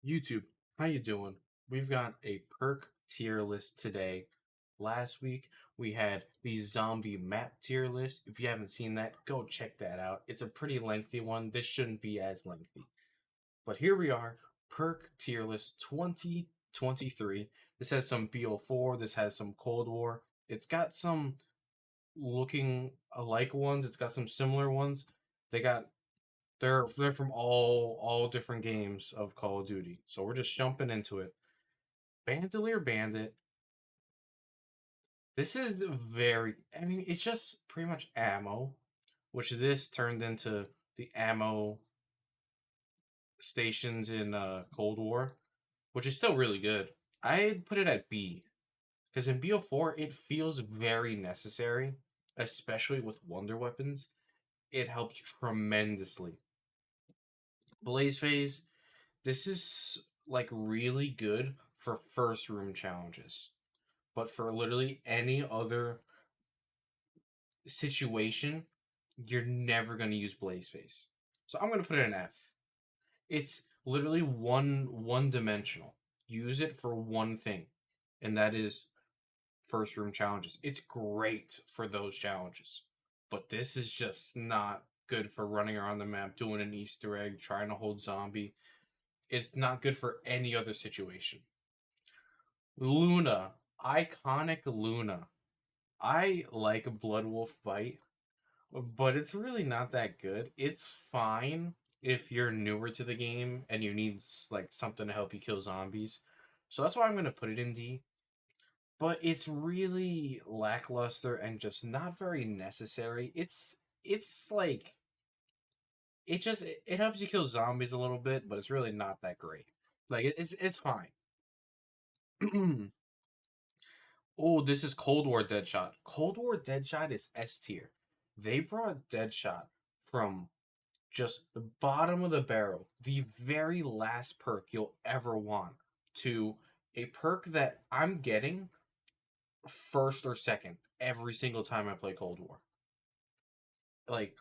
YouTube, how you doing? We've got a perk tier list today. Last week we had the zombie map tier list. If you haven't seen that, go check that out. It's a pretty lengthy one. This shouldn't be as lengthy. But here we are, perk tier list 2023. This has some BO4, this has some Cold War. It's got some looking alike ones, it's got some similar ones. They got they're from all different games of Call of Duty. So we're just jumping into it. Bandolier Bandit. This is very. I mean, it's just pretty much ammo, which this turned into the ammo stations in Cold War, which is still really good. I'd put it at B because in BO4 it feels very necessary, especially with wonder weapons. It helps tremendously. Blaze Phase. This is like really good for first room challenges, but for literally any other situation, you're never going to use Blaze Face. So I'm going to put it in F. It's literally one dimensional. Use it for one thing, and that is first room challenges. It's great for those challenges, but this is just not good for running around the map doing an Easter egg, trying to hold zombie. It's not good for any other situation. Luna, iconic Luna. I like Blood Wolf Bite, but it's really not that good. It's fine if you're newer to the game and you need like something to help you kill zombies. So that's why I'm gonna put it in D. But it's really lackluster and just not very necessary. It's like it helps you kill zombies a little bit, but it's really not that great. Like it's fine. Oh, this is Cold War Deadshot. Cold War Deadshot is S tier. They brought Deadshot from just the bottom of the barrel, the very last perk you'll ever want, to a perk that I'm getting first or second every single time I play Cold War. Like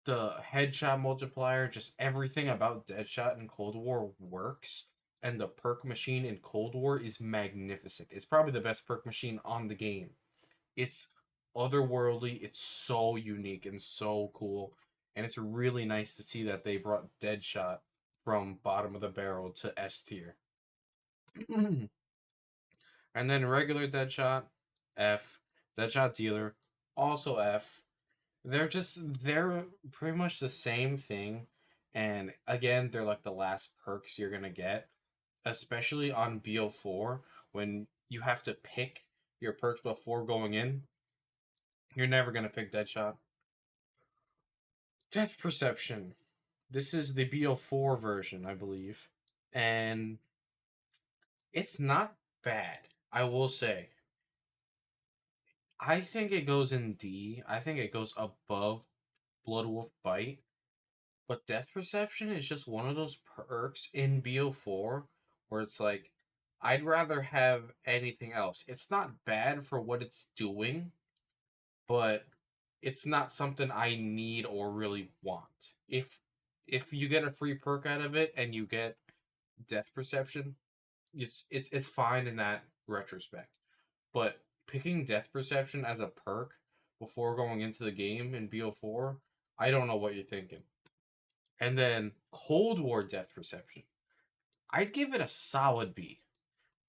the headshot multiplier, just everything about Deadshot in Cold War works. And the perk machine in Cold War is magnificent. It's probably the best perk machine on the game. It's otherworldly. It's so unique and so cool. And it's really nice to see that they brought Deadshot from bottom of the barrel to S tier. And then regular Deadshot, F. Deadshot Dealer, also F. They're pretty much the same thing. And again, they're like the last perks you're gonna get, especially on BO4 when you have to pick your perks before going in. You're never gonna pick Deadshot. Death Perception. This is the BO4 version, I believe. And it's not bad, I will say. I think it goes in D. I think it goes above Blood Wolf Bite. But Death Perception is just one of those perks in BO4 where it's like, I'd rather have anything else. It's not bad for what it's doing, but it's not something I need or really want. If you get a free perk out of it and you get Death Perception, it's fine in that retrospect. But picking Death Perception as a perk before going into the game in BO4, I don't know what you're thinking. And then Cold War Death Perception, I'd give it a solid B.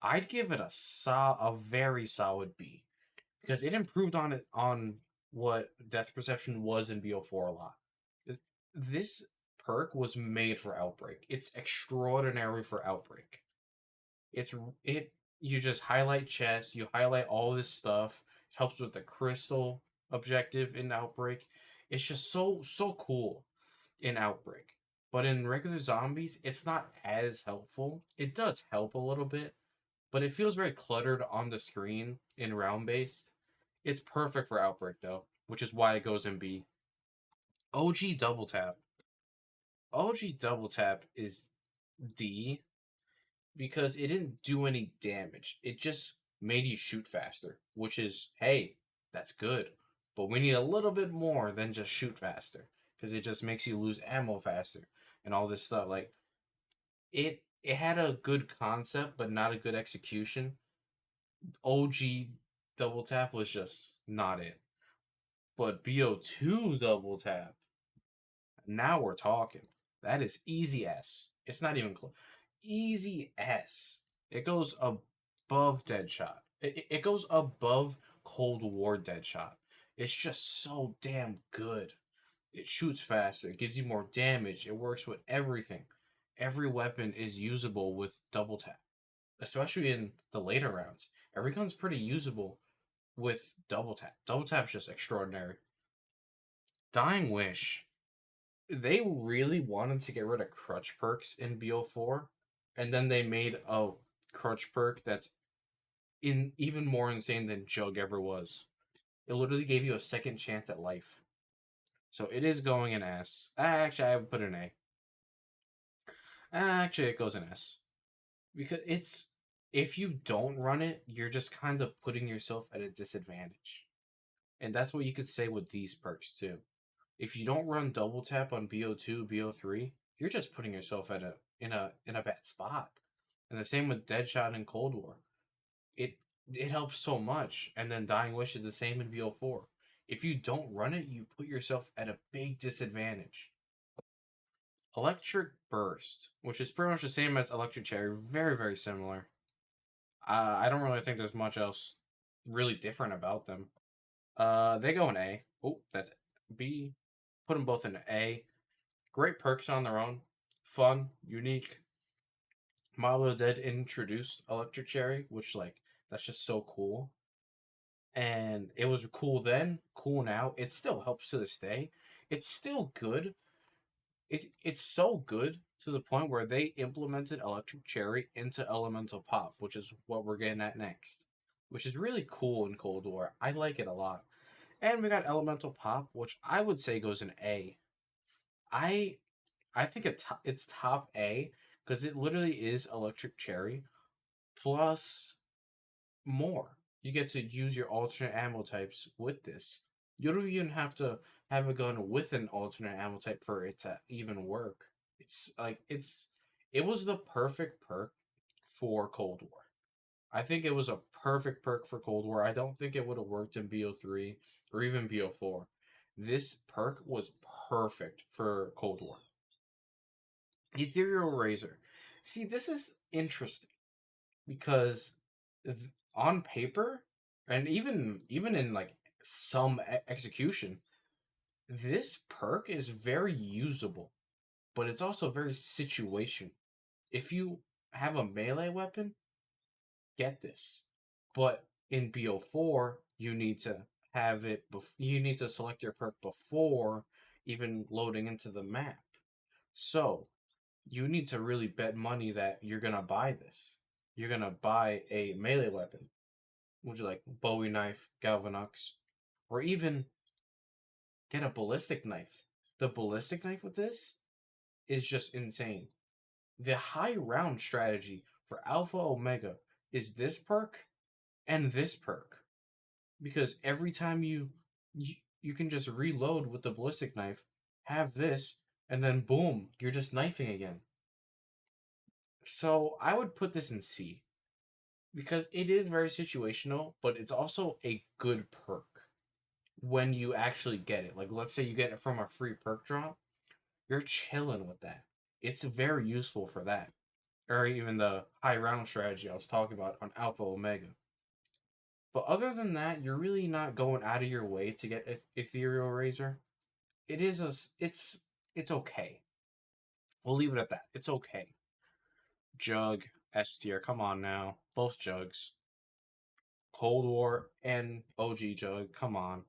I'd give it a very solid B because it improved on what Death Perception was in BO4 a lot. This perk was made for Outbreak. It's extraordinary for Outbreak. It's it you just highlight chests, you highlight all this stuff. It helps with the crystal objective in Outbreak. It's just so cool in Outbreak. But in regular zombies, it's not as helpful. It does help a little bit, but it feels very cluttered on the screen in round based. It's perfect for Outbreak though, which is why it goes in B. OG Double Tap. OG Double Tap is D because it didn't do any damage. It just made you shoot faster, which is, hey, that's good. But we need a little bit more than just shoot faster because it just makes you lose ammo faster and all this stuff. Like, it it had a good concept, but not a good execution. OG double tap was just not it. But BO2 double tap, now we're talking. That is easy S. It's not even close. Easy S. It goes above Deadshot. It goes above Cold War Deadshot. It's just so damn good. It shoots faster. It gives you more damage. It works with everything. Every weapon is usable with double tap, especially in the later rounds. Every gun's pretty usable with double tap. Double tap's just extraordinary. Dying Wish, they really wanted to get rid of crutch perks in BO4, and then they made a crutch perk that's in even more insane than Jug ever was. It literally gave you a second chance at life. So it is going in S. Actually, I would put an A. Actually, it goes in S because it's if you don't run it, you're just kind of putting yourself at a disadvantage, and that's what you could say with these perks too. If you don't run double tap on BO2, BO3, you're just putting yourself at a bad spot. And the same with Deadshot and Cold War. It it helps so much. And then Dying Wish is the same in BO4. If you don't run it, you put yourself at a big disadvantage. Electric Burst, which is pretty much the same as Electric Cherry, very, very similar. I don't really think there's much else really different about them. They go in A. Oh, that's B. Put them both in A. Great perks on their own. Fun, unique. Malo Dead introduced Electric Cherry, which like that's just so cool. And it was cool then, cool now. It still helps to this day. It's still good. It's so good to the point where they implemented Electric Cherry into Elemental Pop, which is what we're getting at next. Which is really cool in Cold War. I like it a lot. And we got Elemental Pop, which I would say goes in A. I I think it's top A because it literally is Electric Cherry plus more. You get to use your alternate ammo types with this. You don't even have to have a gun with an alternate ammo type for it to even work. It was the perfect perk for Cold War. I think it was a perfect perk for Cold War. I don't think it would have worked in BO3 or even BO4. This perk was perfect for Cold War. Ethereal Razor. See, this is interesting because on paper and even in like some execution, this perk is very usable, but it's also very situation. If you have a melee weapon, get this. But in BO4, you need to have it you need to select your perk before even loading into the map. So, you need to really bet money that you're gonna buy this. You're gonna buy a melee weapon. Would you like Bowie knife, Galvanox, or even get a ballistic knife? The ballistic knife with this is just insane. The high round strategy for Alpha Omega is this perk and this perk because every time you can just reload with the ballistic knife, have this, and then boom, you're just knifing again. So I would put this in C because it is very situational, but it's also a good perk when you actually get it. Like, let's say you get it from a free perk drop, you're chilling with that. It's very useful for that, or even the high round strategy I was talking about on Alpha Omega. But other than that, you're really not going out of your way to get Ethereal Razor. It is it's okay. We'll leave it at that. It's okay. Jug, S tier. Come on now, both Jugs. Cold War and OG Jug. Come on,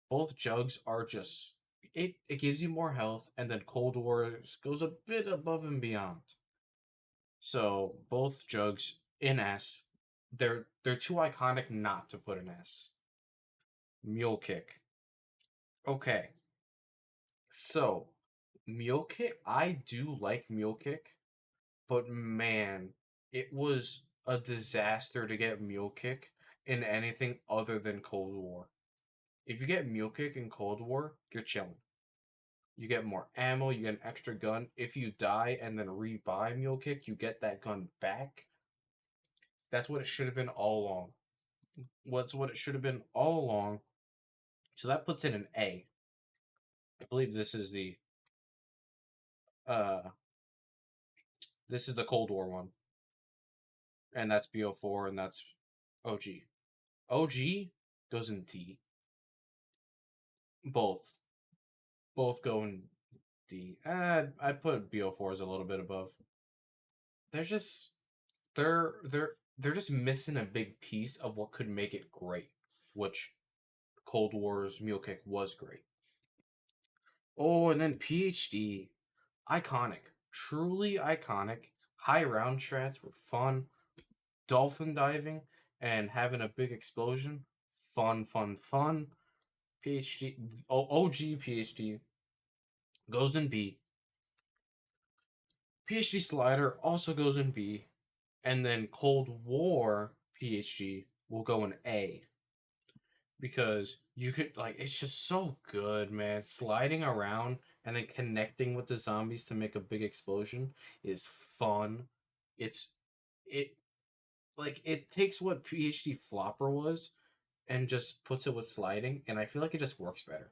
both Jugs are just it gives you more health, and then Cold War goes a bit above and beyond. So both Jugs in S. They're too iconic not to put an S. Mule Kick. Okay, so Mule Kick. I do like Mule Kick, but man, it was a disaster to get Mule Kick in anything other than Cold War. If you get Mule Kick in Cold War, you're chilling. You get more ammo, you get an extra gun. If you die and then rebuy Mule Kick, you get that gun back. That's what it should have been all along. What's what it should have been all along. So that puts it in A. I believe uh this is the Cold War one. And that's BO4 and that's OG. OG goes in D. Both. Both go in D. I put BO4 as a little bit above. They're just they're just missing a big piece of what could make it great, which Cold War's Mule Kick was great. Oh, and then PhD, iconic, truly iconic. High round strats were fun. Dolphin diving and having a big explosion, fun, fun, fun. PhD, OG PhD goes in B. PhD slider also goes in B, and then Cold War PhD will go in A because you could like it's just so good, man. Sliding around and then connecting with the zombies to make a big explosion is fun. It's it like it takes what PhD flopper was and just puts it with sliding, and I feel like it just works better.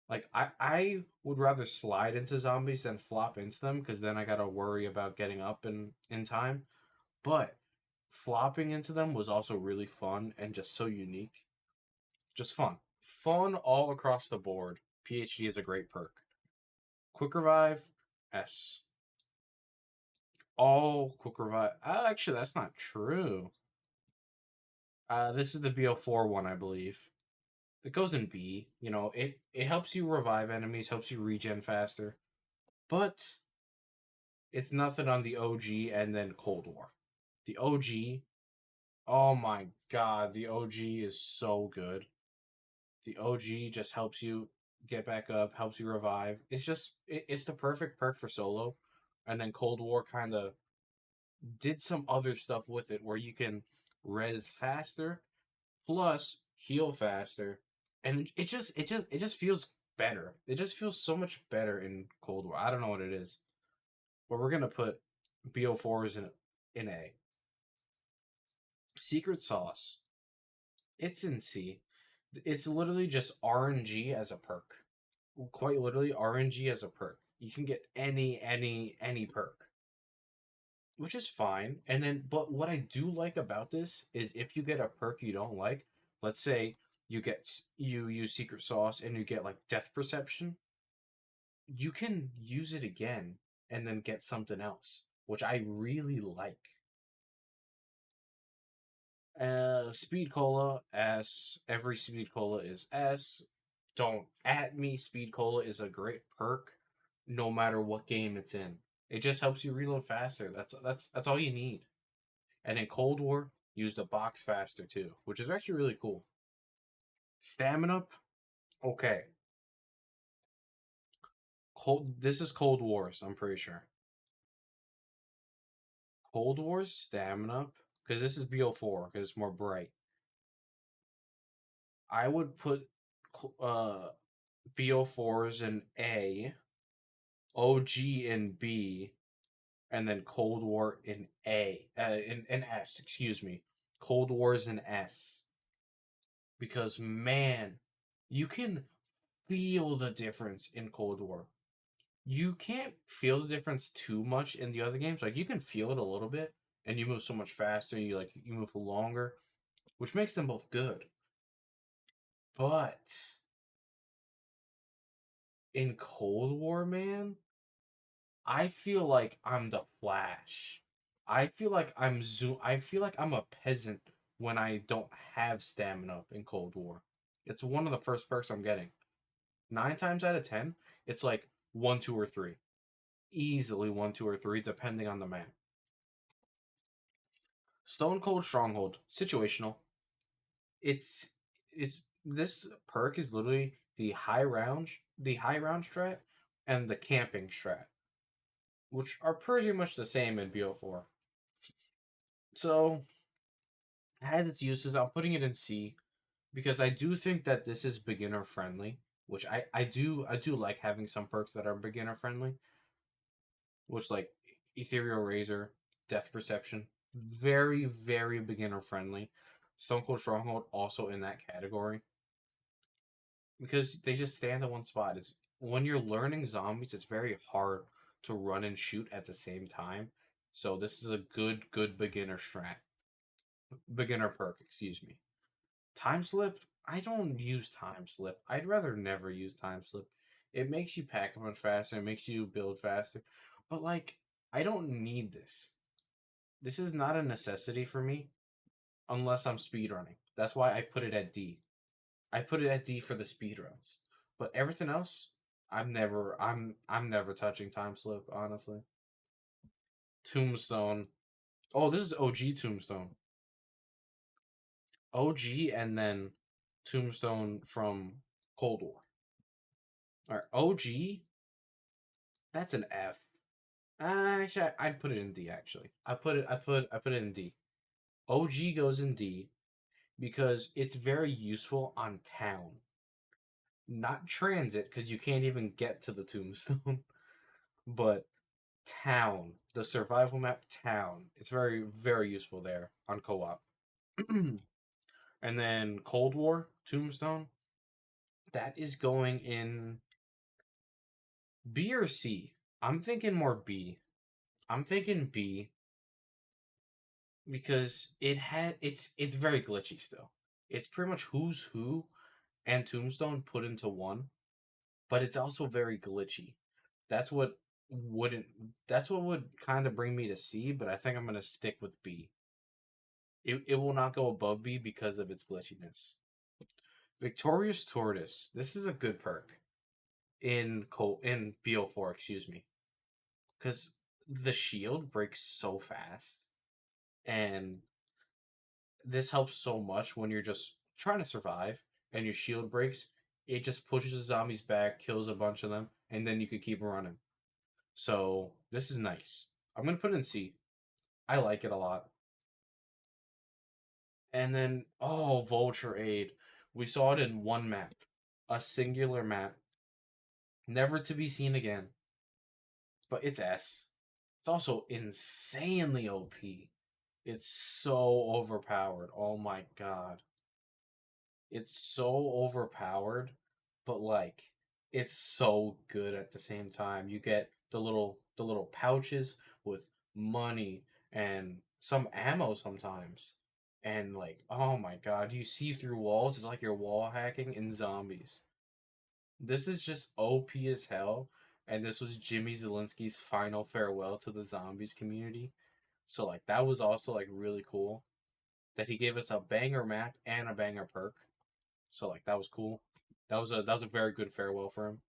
Like I would rather slide into zombies than flop into them because then I gotta worry about getting up in time. But flopping into them was also really fun and just so unique. Just fun. Fun all across the board. PhD is a great perk. Quick revive, S. All quick revive. Actually, that's not true. This is the BO4 one, I believe. It goes in B. You know, it helps you revive enemies, helps you regen faster, but it's nothing on the OG and then Cold War. The OG, oh my god, the OG is so good. The OG just helps you get back up, helps you revive. It's the perfect perk for solo, and then Cold War kind of did some other stuff with it where you can res faster plus heal faster, and it just feels better. It just feels so much better in Cold War. I don't know what it is, but we're gonna put BO4s in A. Secret Sauce. It's in C. It's literally just RNG as a perk. Quite literally RNG as a perk. You can get any perk, which is fine. And then, but what I do like about this is if you get a perk you don't like, let's say you use Secret Sauce and you get like Death Perception, you can use it again and then get something else, which I really like. Speed Cola S. Every Speed Cola is S. Don't at me. Speed Cola is a great perk, no matter what game it's in. It just helps you reload faster. That's all you need. And in Cold War, use the box faster too, which is actually really cool. Stamina, okay. Cold. This is Cold Wars. I'm pretty sure. Cold Wars stamina, because this is BO4 because it's more bright. I would put BO4s in A, OG in B, and then Cold War in A, in S. Excuse me, Cold War's in S. Because man, you can feel the difference in Cold War. You can't feel the difference too much in the other games. Like you can feel it a little bit, and you move so much faster. You move longer, which makes them both good. But in Cold War, man, I feel like I'm the Flash. I feel like I feel like I'm a peasant when I don't have stamina in Cold War. It's one of the first perks I'm getting. 9 times out of 10, it's like one, two, or three. Easily one, two, or three, depending on the map. Stone Cold Stronghold, situational. It's it's this perk is literally the high round strat, and the camping strat, which are pretty much the same in BO4. So it has its uses. I'm putting it in C because I do think that this is beginner friendly. which I do like having some perks that are beginner friendly, which like Ethereal Razor, Death Perception, very beginner friendly. Stone Cold Stronghold also in that category because they just stand in one spot. It's when you're learning zombies, it's very hard to run and shoot at the same time. So this is a good beginner strat. Beginner perk, excuse me. Time slip, I don't use time slip. I'd rather never use time slip. It makes you pack much faster, it makes you build faster. But like, I don't need this. This is not a necessity for me unless I'm speedrunning. That's why I put it at D. I put it at D for the speedruns. But everything else, I'm never touching time slip, honestly. Tombstone. Oh, this is OG Tombstone. OG and then Tombstone from Cold War. All right, OG, that's an F. Actually, I'd put it in D. Actually, I put it in D. OG goes in D because it's very useful on town, not transit because you can't even get to the tombstone, but town, the survival map town. It's very useful there on co-op. And then Cold War Tombstone, that is going in B or C. I'm thinking more B. I'm thinking B because it's very glitchy still. It's pretty much Who's Who and Tombstone put into one, but it's also very glitchy. That's what wouldn't that's what would kind of bring me to C, but I think I'm gonna stick with B. It will not go above B because of its glitchiness. Victorious Tortoise. This is a good perk in BO4, excuse me, because the shield breaks so fast, and this helps so much when you're just trying to survive and your shield breaks. It just pushes the zombies back, kills a bunch of them, and then you could keep running. So this is nice. I'm gonna put it in C. I like it a lot. And then Vulture Aid. We saw it in one map, a singular map, never to be seen again. But it's S. It's also insanely OP. It's so overpowered. Oh my god. It's so overpowered, but like it's so good at the same time. You get the little pouches with money and some ammo sometimes. And like, oh my god, you see through walls. It's like you're wall hacking in zombies. This is just OP as hell. And this was Jimmy Zielinski's final farewell to the zombies community. So like that was also like really cool that he gave us a banger map and a banger perk. So like that was cool. That was a very good farewell for him.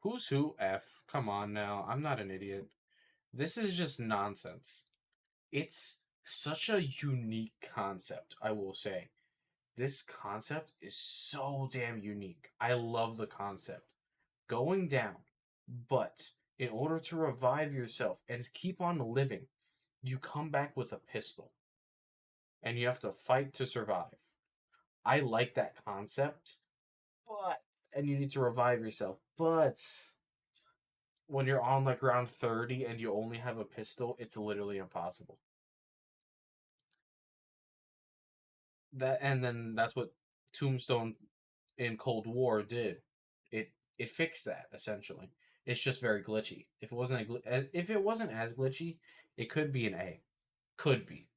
Who's Who F? Come on now. I'm not an idiot. This is just nonsense. It's such a unique concept, I will say. This concept is so damn unique. I love the concept. Going down, but in order to revive yourself and keep on living, you come back with a pistol and you have to fight to survive. I like that concept, but and you need to revive yourself. But when you're on like round 30 and you only have a pistol, it's literally impossible. That and then that's what Tombstone in Cold War did. It fixed that essentially. It's just very glitchy. If it wasn't as glitchy, it could be an A. Could be.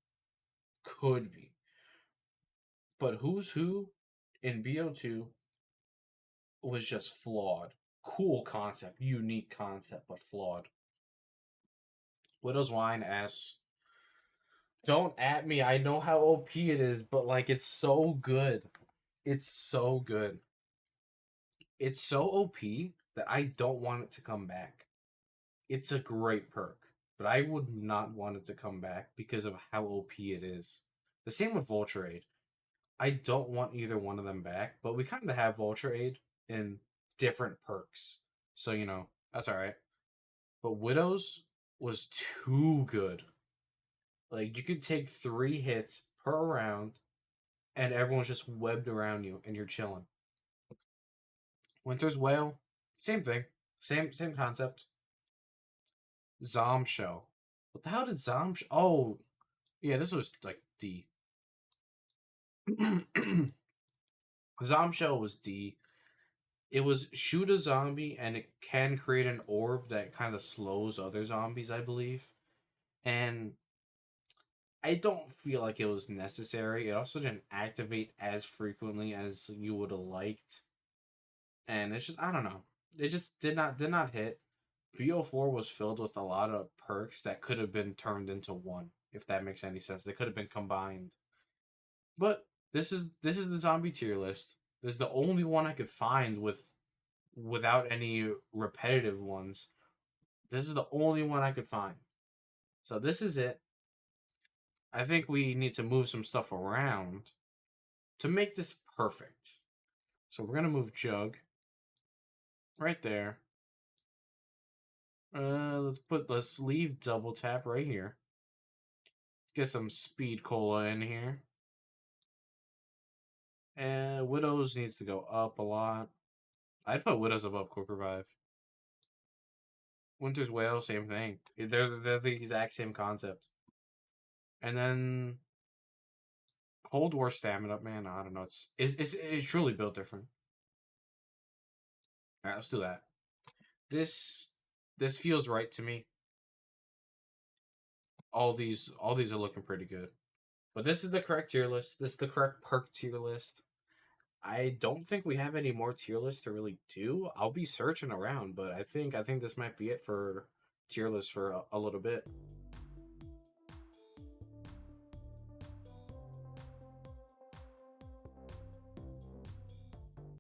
Could be. But Who's Who in BO2 was just flawed. Cool concept, unique concept, but flawed. Widow's Wine asks, don't at me. I know how OP it is, but like it's so good. It's so good. It's so OP that I don't want it to come back. It's a great perk, but I would not want it to come back because of how OP it is. The same with Vulture Aid. I don't want either one of them back, but we kind of have Vulture Aid in different perks. So, that's all right. But Widows was too good. Like, you could take 3 hits per round, and everyone's just webbed around you, and you're chilling. Winter's Whale, same thing, same concept. Shell. What the hell did Zomshell? Oh, yeah, this was like D. Shell was D. It was shoot a zombie and it can create an orb that kind of slows other zombies, I believe. And I don't feel like it was necessary. It also didn't activate as frequently as you would have liked. And it's just I don't know. It just did not hit. BO4 was filled with a lot of perks that could have been turned into one, if that makes any sense. They could have been combined. But this is the zombie tier list. This is the only one I could find without any repetitive ones. This is the only one I could find. So this is it. I think we need to move some stuff around to make this perfect. So we're gonna move Jug right there. Let's leave double tap right here. Get some speed cola in here. And Widows needs to go up a lot. I'd put Widows above Quick Revive. Winter's Whale, same thing. They're the exact same concept. And then Cold War Stamina, man, I don't know. It's truly built different. All right, let's do that. This this feels right to me. All these are looking pretty good. But this is the correct tier list. This is the correct perk tier list. I don't think we have any more tier lists to really do. I'll be searching around, but I think this might be it for tier lists for a little bit.